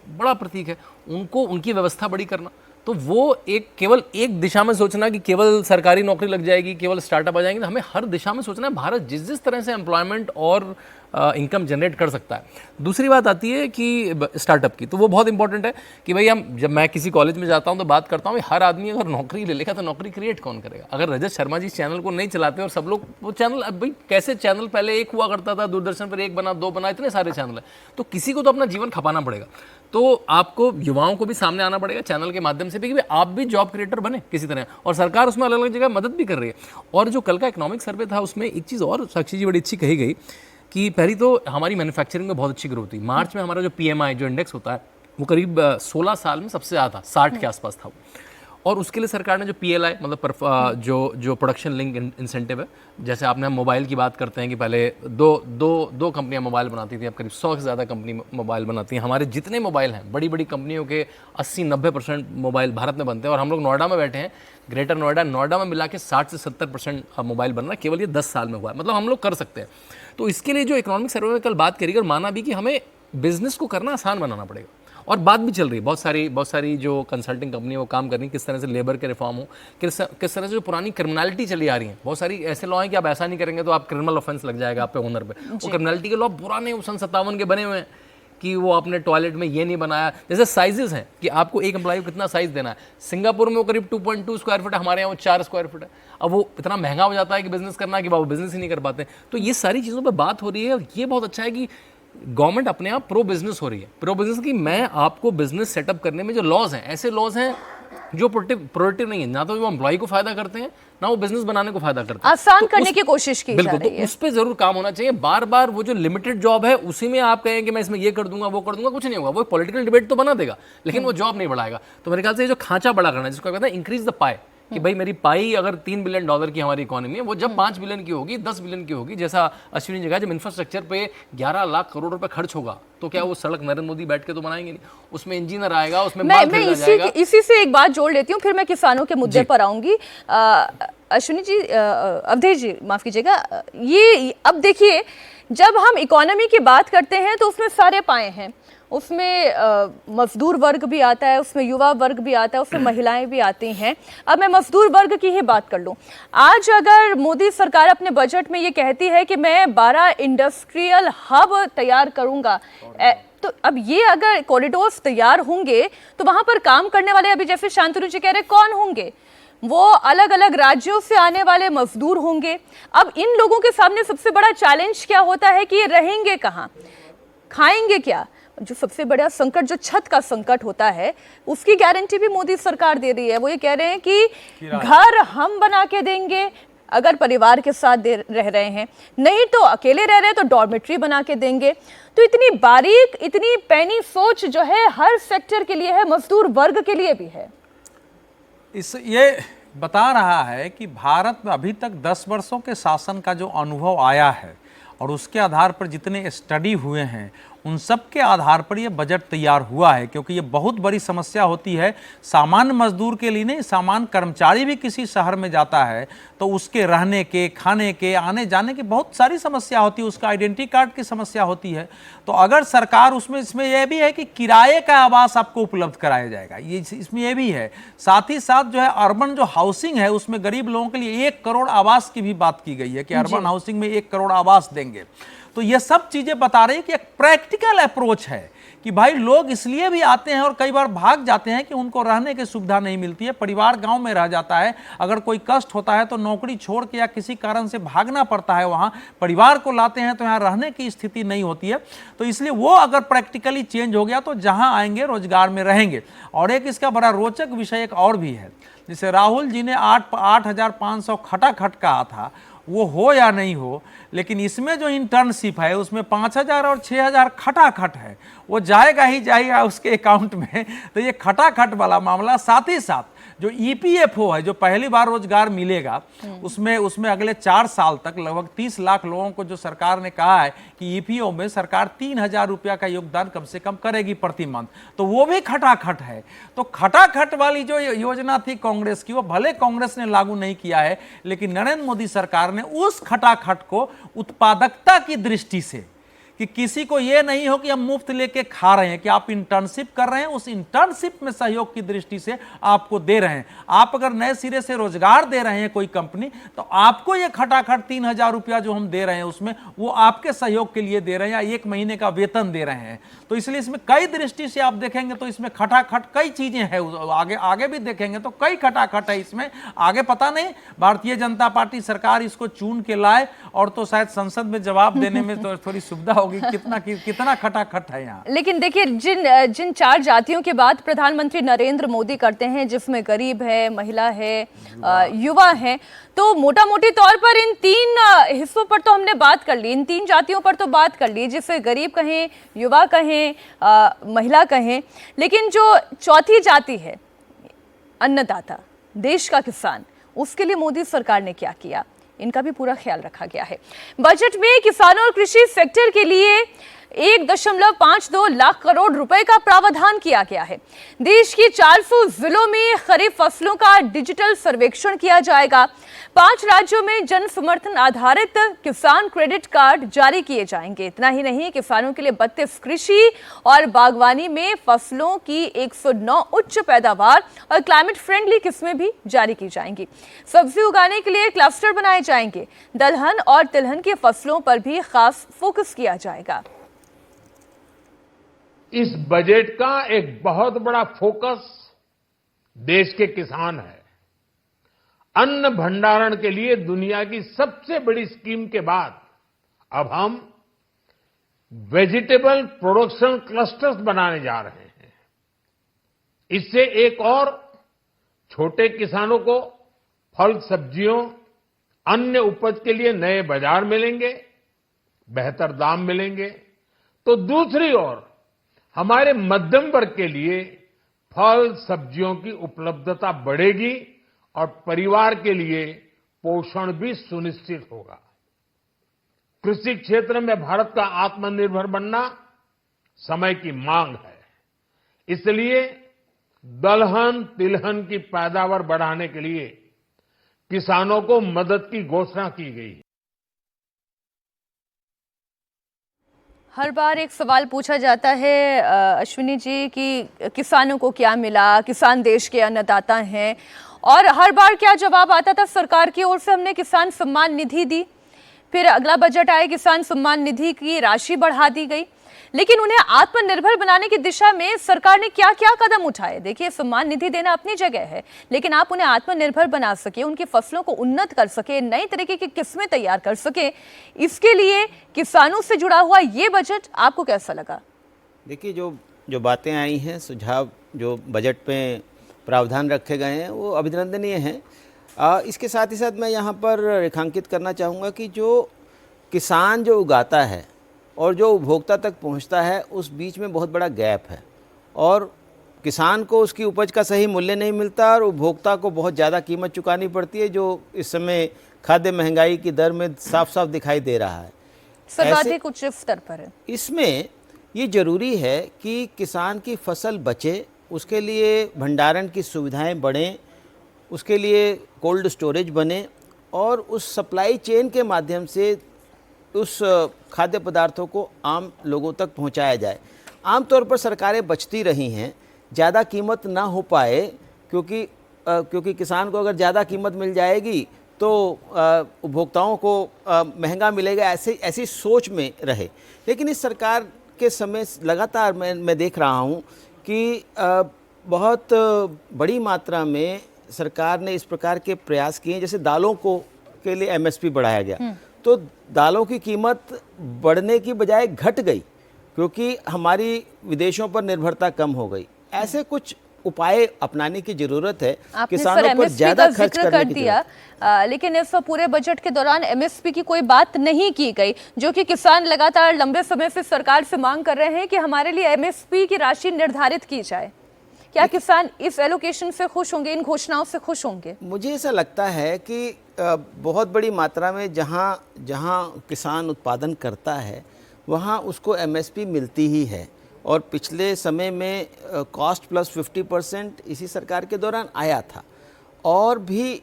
बड़ा प्रतीक है, उनकी व्यवस्था बड़ी करना, तो वो एक केवल एक दिशा में सोचना कि केवल सरकारी नौकरी लग जाएगी, केवल स्टार्टअप आ जाएंगे, तो हमें हर दिशा में सोचना है। भारत जिस जिस तरह से एम्प्लॉयमेंट और इनकम जनरेट कर सकता है। दूसरी बात आती है कि स्टार्टअप की, तो वो बहुत इंपॉर्टेंट है कि भाई हम जब मैं किसी कॉलेज में जाता हूँ तो बात करता हूँ हर आदमी अगर नौकरी ले लेगा तो नौकरी क्रिएट कौन करेगा। अगर रजत शर्मा जी चैनल को नहीं चलाते और सब लोग वो चैनल, अब भाई कैसे चैनल पहले एक हुआ करता था, दूरदर्शन पर 1 बना 2 बना, इतने सारे चैनल है, तो किसी को तो अपना जीवन खपाना पड़ेगा। तो आपको युवाओं को भी सामने आना पड़ेगा चैनल के माध्यम से भी कि आप भी जॉब क्रिएटर बने किसी तरह, और सरकार उसमें अलग अलग जगह मदद भी कर रही है। और जो कल का इकोनॉमिक सर्वे था उसमें एक चीज़ और साक्षी जी बड़ी अच्छी कही गई कि पहली तो हमारी मैन्युफैक्चरिंग में बहुत अच्छी ग्रोथ हुई। मार्च में हमारा जो PMI जो इंडेक्स होता है वो करीब 16 साल में सबसे ज़्यादा था, 60 के आसपास था वो। और उसके लिए सरकार ने जो PLI मतलब जो प्रोडक्शन लिंक इंसेंटिव है, जैसे आपने हम मोबाइल की बात करते हैं कि पहले दो कंपनियां मोबाइल बनाती थी, अब करीब 100 से ज़्यादा कंपनी मोबाइल बनाती हैं। हमारे जितने मोबाइल हैं बड़ी बड़ी कंपनियों के 80-90% मोबाइल भारत में बनते हैं। और हम लोग नोएडा में बैठे हैं, ग्रेटर नोएडा में मिला के 60 से 70% मोबाइल बन रहा है, केवल ये 10 साल में हुआ है। मतलब हम लोग कर सकते हैं। तो इसके लिए जो इकोनॉमिक सर्वे में कल बात करी और माना भी कि हमें बिजनेस को करना आसान बनाना पड़ेगा। और बात भी चल रही है, बहुत सारी जो कंसल्टिंग कंपनी वो काम कर रही है किस तरह से लेबर के रिफॉर्म हो, किस तरह से जो पुरानी क्रिमिनलिटी चली आ रही है। बहुत सारी ऐसे लॉ हैं कि आप ऐसा नहीं करेंगे तो आप क्रिमिनल ऑफेंस लग जाएगा आप पे, ओनर पे। वो क्रिमिनलिटी के लॉ पुराने सन 57 के बने हुए हैं कि वो आपने टॉयलेट में ये नहीं बनाया। जैसे साइजेस हैं कि आपको एक एम्प्लॉय को कितना साइज देना है। सिंगापुर में वो करीब 2.2 स्क्वायर फीट है, हमारे यहाँ वो 4 स्क्वायर फीट है। अब वो इतना महंगा हो जाता है कि बिजनेस करना कि वो बिजनेस ही नहीं कर पाते। तो ये सारी चीज़ों पर बात हो रही है और ये बहुत अच्छा है कि गवर्नमेंट अपने आप प्रो बिजनेस हो रही है। प्रो बिजनेस की मैं आपको बिजनेस सेटअप करने में जो लॉज हैं, ऐसे लॉज हैं जो प्रोडक्टिव नहीं है, ना तो वो एम्प्लॉय को फायदा करते हैं ना वो बिजनेस बनाने को फायदा करते हैं। आसान करने की कोशिश की जा रही है। बिल्कुल, तो उस पर जरूर काम होना चाहिए। बार बार वो जो लिमिटेड जॉब है उसी में आप कहें कि मैं इसमें ये कर दूंगा वो कर दूंगा, कुछ नहीं होगा। वो पॉलिटिकल डिबेट तो बना देगा लेकिन वो जॉब नहीं बढ़ाएगा। तो मेरे ख्याल से जो खांचा बड़ा करना है, जिसको कहते हैं इंक्रीज द पाई, कि भाई मेरी पाई अगर $3 बिलियन की हमारी इकोनॉमी है, वो जब 5 बिलियन की होगी, 10 बिलियन की होगी, जैसा अश्विनी जी कहा, जब इंफ्रास्ट्रक्चर पे 11 लाख करोड़ रुपए खर्च होगा तो क्या वो सड़क नरेंद्र मोदी बैठ के तो बनाएंगे नहीं, उसमें इंजीनियर आएगा, उसमें माल खरीदा जाएगा। इसी से एक बात जोड़ लेती हूँ, फिर मैं किसानों के मुद्दे पर आऊंगी। अश्विनी जी, अवधेश जी माफ कीजिएगा, ये अब देखिए जब हम इकोनॉमी की बात करते हैं तो उसमें सारे पाए हैं, उसमें मजदूर वर्ग भी आता है, उसमें युवा वर्ग भी आता है, उसमें महिलाएं भी आती हैं। अब मैं मजदूर वर्ग की ही बात कर लूं। आज अगर मोदी सरकार अपने बजट में ये कहती है कि मैं 12 इंडस्ट्रियल हब तैयार करूंगा, तो अब ये अगर कॉरिडोर्स तैयार होंगे तो वहां पर काम करने वाले, अभी जैसे शांतनु जी कह रहे, कौन होंगे? वो अलग अलग राज्यों से आने वाले मजदूर होंगे। अब इन लोगों के सामने सबसे बड़ा चैलेंज क्या होता है कि ये रहेंगे कहाँ, खाएंगे क्या? जो सबसे बड़ा संकट, जो छत का संकट होता है, उसकी गारंटी भी मोदी सरकार दे रही है। वो ये कह रहे हैं कि घर हम बना के देंगे अगर परिवार के साथ रह रहे हैं, नहीं तो अकेले रह रहे हैं तो डॉर्मेट्री बना के देंगे। तो इतनी बारीक, इतनी पैनी सोच जो है हर सेक्टर के लिए है, मजदूर वर्ग के लिए भी है। ये बता रहा है कि भारत में अभी तक 10 वर्षों के शासन का जो अनुभव आया है और उसके आधार पर जितने स्टडी हुए हैं उन सब के आधार पर ये बजट तैयार हुआ है। क्योंकि ये बहुत बड़ी समस्या होती है सामान्य मजदूर के लिए, नहीं, सामान्य कर्मचारी भी किसी शहर में जाता है तो उसके रहने के, खाने के, आने जाने की बहुत सारी समस्या होती है, उसका आइडेंटिटी कार्ड की समस्या होती है। तो अगर सरकार इसमें यह भी है कि किराए का आवास आपको उपलब्ध कराया जाएगा, ये इसमें यह भी है। साथ ही साथ जो है अर्बन जो हाउसिंग है उसमें गरीब लोगों के लिए 1 करोड़ आवास की भी बात की गई है कि अर्बन हाउसिंग में 1 करोड़ आवास देंगे। तो ये सब चीजें बता रही है कि एक प्रैक्टिकल अप्रोच है कि भाई लोग इसलिए भी आते हैं और कई बार भाग जाते हैं कि उनको रहने की सुविधा नहीं मिलती है, परिवार गांव में रह जाता है, अगर कोई कष्ट होता है तो नौकरी छोड़ के या किसी कारण से भागना पड़ता है, वहां परिवार को लाते हैं तो यहाँ रहने की स्थिति नहीं होती है। तो इसलिए वो अगर प्रैक्टिकली चेंज हो गया तो जहां आएंगे रोजगार में रहेंगे। और एक इसका बड़ा रोचक विषय एक और भी है, जिसे राहुल जी ने 8,500 खटाखट कहा था, वो हो या नहीं हो, लेकिन इसमें जो इंटर्नशिप है उसमें 5,000 और 6,000 खटाखट है, वो जाएगा ही जाएगा उसके अकाउंट में। तो ये खटाखट वाला मामला, साथ ही साथ जो EPFO है, जो पहली बार रोजगार मिलेगा, उसमें अगले 4 साल तक लगभग 30 लाख लोगों को जो सरकार ने कहा है कि EPFO में सरकार 3,000 रुपया का योगदान कम से कम करेगी प्रति मंथ, तो वो भी खटाखट है। तो खटाखट वाली जो योजना थी कांग्रेस की, वो भले कांग्रेस ने लागू नहीं किया है, लेकिन नरेंद्र मोदी सरकार ने उस खटाखट को उत्पादकता की दृष्टि से कि किसी को ये नहीं हो कि हम मुफ्त लेके खा रहे हैं, कि आप इंटर्नशिप कर रहे हैं, उस इंटर्नशिप में सहयोग की दृष्टि से आपको दे रहे हैं। आप अगर नए सिरे से रोजगार दे रहे हैं कोई कंपनी, तो आपको ये खटाखट 3,000 रुपया जो हम दे रहे हैं उसमें वो आपके सहयोग के लिए दे रहे हैं, या 1 महीने का वेतन दे रहे हैं। तो इसलिए इसमें कई दृष्टि से आप देखेंगे तो इसमें खटाखट कई चीजें हैं, आगे आगे भी देखेंगे तो कई खटाखट है इसमें। आगे पता नहीं भारतीय जनता पार्टी सरकार इसको चुन के लाए और तो शायद संसद में जवाब देने में तो थोड़ी सुविधा होगी कितना खटाखट है यहाँ। लेकिन देखिए, जिन 4 जातियों की बात प्रधानमंत्री नरेंद्र मोदी करते हैं, जिसमें गरीब है, महिला है, युवा है, तो मोटा मोटी तौर पर इन 3 हिस्सों पर तो हमने बात कर ली, इन 3 जातियों पर तो बात कर ली, जिसे गरीब कहें, युवा कहें, महिला कहें। लेकिन जो चौथी जाति है, अन्नदाता, देश का किसान, उसके लिए मोदी सरकार ने क्या किया, इनका भी पूरा ख्याल रखा गया है। बजट में किसानों और कृषि सेक्टर के लिए 1.52 लाख करोड़ रुपए का प्रावधान किया गया है। देश की 400 जिलों में खरीफ फसलों का डिजिटल सर्वेक्षण किया जाएगा। 5 राज्यों में जन समर्थन आधारित किसान क्रेडिट कार्ड जारी किए जाएंगे। इतना ही नहीं, किसानों के लिए 32 कृषि और बागवानी में फसलों की 109 उच्च पैदावार और क्लाइमेट फ्रेंडली किस्में भी जारी की जाएंगी। सब्जी उगाने के लिए क्लस्टर बनाए जाएंगे। दलहन और तिलहन की फसलों पर भी खास फोकस किया जाएगा। इस बजट का एक बहुत बड़ा फोकस देश के किसान है। अन्न भंडारण के लिए दुनिया की सबसे बड़ी स्कीम के बाद अब हम वेजिटेबल प्रोडक्शन क्लस्टर्स बनाने जा रहे हैं। इससे एक और छोटे किसानों को फल सब्जियों अन्य उपज के लिए नए बाजार मिलेंगे, बेहतर दाम मिलेंगे। तो दूसरी ओर हमारे मध्यम वर्ग के लिए फल सब्जियों की उपलब्धता बढ़ेगी और परिवार के लिए पोषण भी सुनिश्चित होगा। कृषि क्षेत्र में भारत का आत्मनिर्भर बनना समय की मांग है। इसलिए दलहन तिलहन की पैदावार बढ़ाने के लिए किसानों को मदद की घोषणा की गई है। हर बार एक सवाल पूछा जाता है अश्विनी जी कि किसानों को क्या मिला, किसान देश के अन्नदाता हैं, और हर बार क्या जवाब आता था सरकार की ओर से, हमने किसान सम्मान निधि दी, फिर अगला बजट आए किसान सम्मान निधि की राशि बढ़ा दी गई। लेकिन उन्हें आत्मनिर्भर बनाने की दिशा में सरकार ने क्या क्या कदम उठाए? देखिए, सम्मान निधि देना अपनी जगह है, लेकिन आप उन्हें आत्मनिर्भर बना सके, उनकी फसलों को उन्नत कर सके, नई तरीके की किस्में तैयार कर सके, इसके लिए किसानों से जुड़ा हुआ ये बजट आपको कैसा लगा? देखिए, जो बातें आई हैं, सुझाव जो बजट में प्रावधान रखे गए हैं, वो अभिनंदनीय हैं। इसके साथ ही साथ मैं यहाँ पर रेखांकित करना चाहूँगा कि जो किसान जो उगाता है और जो उपभोक्ता तक पहुंचता है, उस बीच में बहुत बड़ा गैप है, और किसान को उसकी उपज का सही मूल्य नहीं मिलता और उपभोक्ता को बहुत ज़्यादा कीमत चुकानी पड़ती है, जो इस समय खाद्य महंगाई की दर में साफ साफ दिखाई दे रहा है। सर्वाधिक उच्च स्तर पर है। इसमें ये जरूरी है कि किसान की फसल बचे, उसके लिए भंडारण की सुविधाएं बढ़ें, उसके लिए कोल्ड स्टोरेज बने और उस सप्लाई चेन के माध्यम से उस खाद्य पदार्थों को आम लोगों तक पहुंचाया जाए। आमतौर पर सरकारें बचती रही हैं, ज़्यादा कीमत ना हो पाए, क्योंकि किसान को अगर ज़्यादा कीमत मिल जाएगी तो उपभोक्ताओं को महंगा मिलेगा, ऐसी सोच में रहे। लेकिन इस सरकार के समय लगातार मैं देख रहा हूँ कि बहुत बड़ी मात्रा में सरकार ने इस प्रकार के प्रयास किए, जैसे दालों के लिए MSP बढ़ाया गया, तो दालों की कीमत बढ़ने की बजाय घट गई, क्योंकि हमारी विदेशों पर निर्भरता कम हो गई। ऐसे कुछ उपाय अपनाने की जरूरत है, किसानों पर ज्यादा खर्च करने की जरूरत है। लेकिन इस पूरे बजट के दौरान MSP की कोई बात नहीं की गई, जो कि किसान लगातार लंबे समय से सरकार से मांग कर रहे हैं कि हमारे लिए MSP की राशि निर्धारित की जाए। क्या किसान इस एलोकेशन से खुश होंगे, इन घोषणाओं से खुश होंगे? मुझे ऐसा लगता है कि बहुत बड़ी मात्रा में जहाँ किसान उत्पादन करता है वहाँ उसको MSP मिलती ही है, और पिछले समय में कॉस्ट प्लस 50% इसी सरकार के दौरान आया था। और भी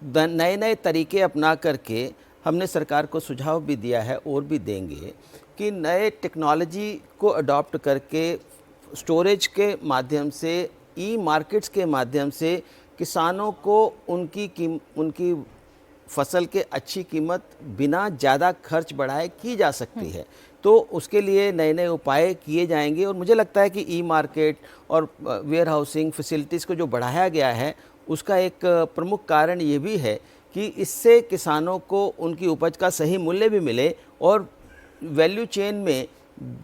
नए नए तरीके अपना करके हमने सरकार को सुझाव भी दिया है और भी देंगे कि नए टेक्नोलॉजी को अडॉप्ट करके स्टोरेज के माध्यम से, ई मार्केट्स के माध्यम से किसानों को उनकी फसल के अच्छी कीमत बिना ज़्यादा खर्च बढ़ाए की जा सकती है। तो उसके लिए नए नए उपाय किए जाएंगे और मुझे लगता है कि ई मार्केट और वेयर हाउसिंग फैसिलिटीज़ को जो बढ़ाया गया है उसका एक प्रमुख कारण ये भी है कि इससे किसानों को उनकी उपज का सही मूल्य भी मिले और वैल्यू चेन में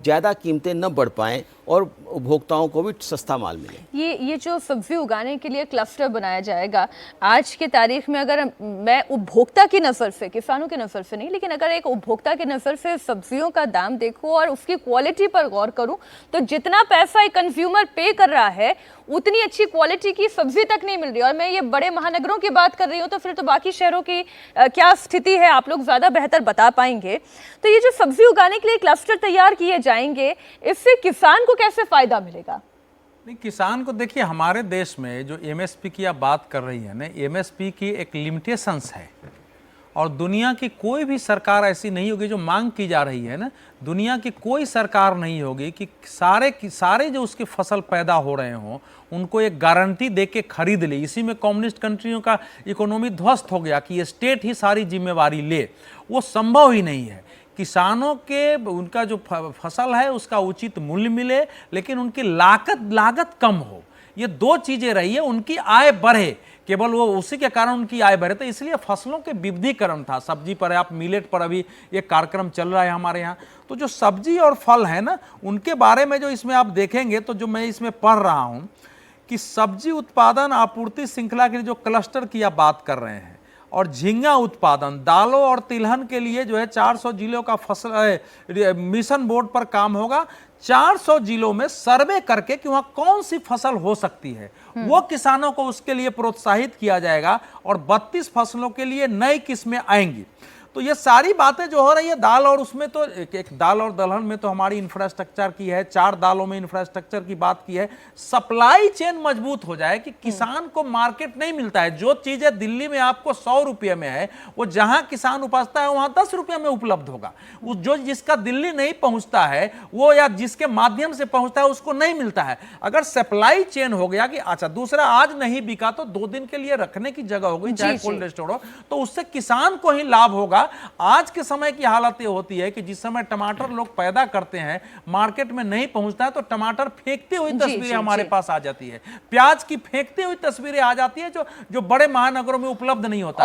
ज़्यादा कीमतें न बढ़ पाएँ और उपभोक्ताओं को भी सस्ता माल मिले। ये जो सब्जी उगाने के लिए क्लस्टर बनाया जाएगा, आज के तारीख में अगर मैं उपभोक्ता की नज़र से, किसानों की नज़र से नहीं, लेकिन अगर एक उपभोक्ता की नज़र से सब्जियों का दाम देखूं और उसकी क्वालिटी पर गौर करूं, तो जितना पैसा एक कंज्यूमर पे कर रहा है उतनी अच्छी क्वालिटी की सब्जी तक नहीं मिल रही। और मैं ये बड़े महानगरों की बात कर रही हूँ, तो फिर तो बाकी शहरों की क्या स्थिति है आप लोग ज़्यादा बेहतर बता पाएंगे। तो ये जो सब्जी उगाने के लिए क्लस्टर तैयार किए जाएंगे, इससे किसान को कैसे फायदा मिलेगा? नहीं, किसान को देखिए, हमारे देश में जो एमएसपी की आप बात कर रही है ना, एमएसपी की एक लिमिटेशंस है और दुनिया की कोई भी सरकार ऐसी नहीं होगी जो मांग की जा रही है ना, दुनिया की कोई सरकार नहीं होगी कि सारे जो उसकी फसल पैदा हो रहे हों उनको एक गारंटी दे के खरीद ले। इसी में कम्युनिस्ट कंट्रियों का इकोनॉमी ध्वस्त हो गया कि स्टेट ही सारी जिम्मेवारी ले, वो संभव ही नहीं है। किसानों के उनका जो फसल है उसका उचित मूल्य मिले, लेकिन उनकी लागत कम हो, ये दो चीजें रही है। उनकी आय बढ़े, केवल वो उसी के कारण उनकी आय बढ़े। तो इसलिए फसलों के विविधीकरण था। सब्जी पर, आप मिलेट पर अभी एक कार्यक्रम चल रहा है हमारे यहाँ। तो जो सब्जी और फल है ना, उनके बारे में जो इसमें आप देखेंगे, तो जो मैं इसमें पढ़ रहा हूँ कि सब्जी उत्पादन आपूर्ति श्रृंखला के लिए जो क्लस्टर की आप बात कर रहे हैं, और झींगा उत्पादन, दालों और तिलहन के लिए जो है 400 जिलों का फसल मिशन बोर्ड पर काम होगा। 400 जिलों में सर्वे करके कि वहां कौन सी फसल हो सकती है, वो किसानों को उसके लिए प्रोत्साहित किया जाएगा और 32 फसलों के लिए नई किस्में आएंगी। तो ये सारी बातें जो हो रही है दाल और उसमें, तो एक दाल और दलहन में तो हमारी इंफ्रास्ट्रक्चर की है, 4 दालों में इंफ्रास्ट्रक्चर की बात की है। सप्लाई चेन मजबूत हो जाए कि किसान को मार्केट नहीं मिलता है। जो चीजें दिल्ली में आपको 100 रुपये में है, वो जहां किसान उपजता है वहां 10 रुपये में उपलब्ध होगा। जो जिसका दिल्ली नहीं पहुंचता है वो, या जिसके माध्यम से पहुंचता है, उसको नहीं मिलता है। अगर सप्लाई चेन हो गया कि अच्छा दूसरा आज नहीं बिका तो 2 दिन के लिए रखने की जगह हो गई, चाहे कोल्ड स्टोर हो, तो उससे किसान को ही लाभ होगा। आज के समय की हालत ये होती है कि जिस समय टमाटर लोग पैदा करते हैं, मार्केट में नहीं पहुंचता है, तो टमाटर फेंकते हुए तस्वीरें हमारे पास आ जाती है, प्याज की फेंकते हुई तस्वीरें आ जाती है, जो बड़े महानगरों में उपलब्ध नहीं होता।